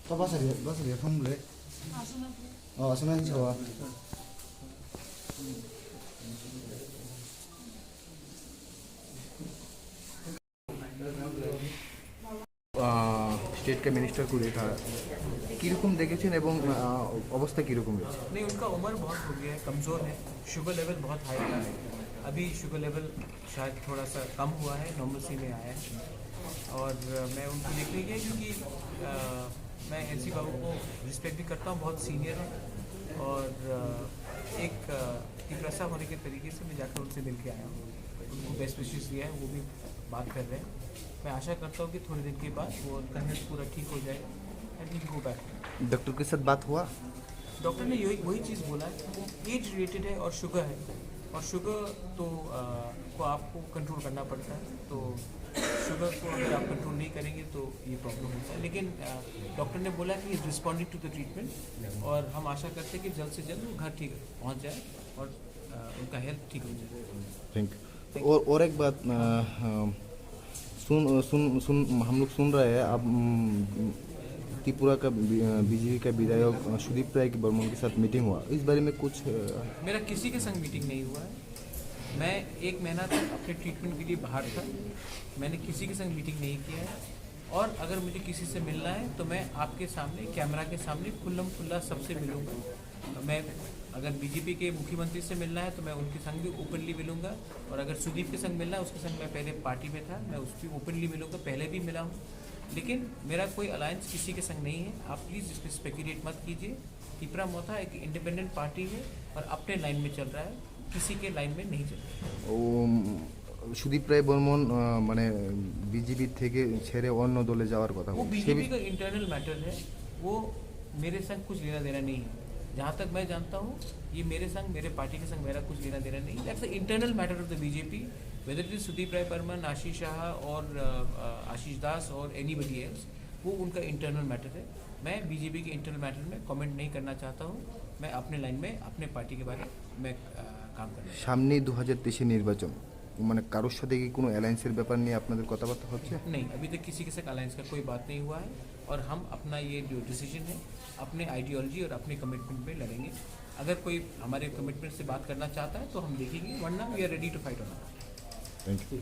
또 바스리야 통물래. 수면 좋아. State के minister को देखा কীরকম দেখেছেন এবং অবস্থা কীরকম রয়েছে? नहीं, उनका उम्र बहुत हो गया है, कमज़ोर है, शुगर लेवल बहुत हाई था। अभी शुगर लेवल शायद थोड़ा सा कम हुआ है, नॉर्मल सी में आया है। और मैं उनको देखने गया क्योंकि मैं एनसी बाबू को रिस्पेक्ट भी करता हूँ, बहुत सीनियर है। और एक तिप्रसा होने के तरीके से मैं जाकर उनसे मिल के आया हूँ, उनको बेस्ट विशेस दिया है, वो भी बात कर रहे हैं। मैं आशा करता हूँ कि थोड़े दिन के बाद वो उनका हेल्थ पूरा ठीक हो जाए and will go back. Doctor के साथ बात हुआ? डॉक्टर ने वही चीज़ बोला है, एज रिलेटेड है और शुगर है, और शुगर तो को आपको कंट्रोल करना पड़ता है। तो शुगर को अगर आप कंट्रोल नहीं करेंगे तो ये प्रॉब्लम होता है। लेकिन डॉक्टर ने बोला कि is responding to the treatment, और हम आशा करते हैं कि जल्द से जल्द वो घर ठीक पहुँच जाए और उनका हेल्थ ठीक हो जाए। Thank you. और एक बात, हम लोग सुन रहे हैं अब त्रिपुरा का बीजेपी का विधायक सुदीप राय की बर्मन के साथ मीटिंग हुआ, इस बारे में कुछ? मेरा किसी के संग मीटिंग नहीं हुआ है। मैं 1 महीना तक अपने ट्रीटमेंट के लिए बाहर था, मैंने किसी के संग मीटिंग नहीं किया है। और अगर मुझे किसी से मिलना है तो मैं आपके सामने, कैमरा के सामने खुल्लम खुल्ला सबसे मिलूँगा। मैं अगर बीजेपी के मुख्यमंत्री से मिलना है तो मैं उनके संग भी ओपनली मिलूँगा, और अगर सुदीप के संग मिलना है, उसके संग मैं पहले पार्टी में था, मैं उसकी ओपनली मिलूँगा, पहले भी मिला हूँ। लेकिन मेरा कोई अलायंस किसी के संग नहीं है। आप प्लीज़ इस पर स्पेकुलेट मत कीजिए। तिपरा मोथा एक इंडिपेंडेंट पार्टी है और अपने लाइन में चल रहा है, किसी के लाइन में नहीं चल रहा है। সুদীপ রায় বর্মন মানে বিজেপি থেকে ছেড়ে অন্য দলে যাওয়ার কথা वो बीजेपी का इंटरनल मैटर है, वो मेरे संग कुछ लेना देना नहीं है। जहाँ तक मैं जानता हूँ, ये मेरे संग, मेरे पार्टी के संग मेरा कुछ लेना देना नहीं है। That's the internal matter of the BJP, whether it is Sudip Roy Barman, Ashish Shah और आशीष दास और एनीबडी एल्स, वो उनका इंटरनल मैटर है। मैं बीजेपी के इंटरनल मैटर में कमेंट नहीं करना चाहता हूँ। मैं अपने लाइन में अपने पार्टी के बारे में काम करना। সামনে 2023 নির্বাচন, মানে কারোর সাথে কি কোনো অ্যালায়েন্সের ব্যাপার নিয়ে আপনাদের কথাবার্তা হচ্ছে? नहीं, अभी तक किसी के साथ अलायंस का कोई बात नहीं हुआ है, और हम अपना ये जो डिसीजन है अपने आइडियोलॉजी और अपने कमिटमेंट पे लड़ेंगे। अगर कोई हमारे कमिटमेंट से बात करना चाहता है तो हम देखेंगे, वरना we are ready to fight on. Thank you.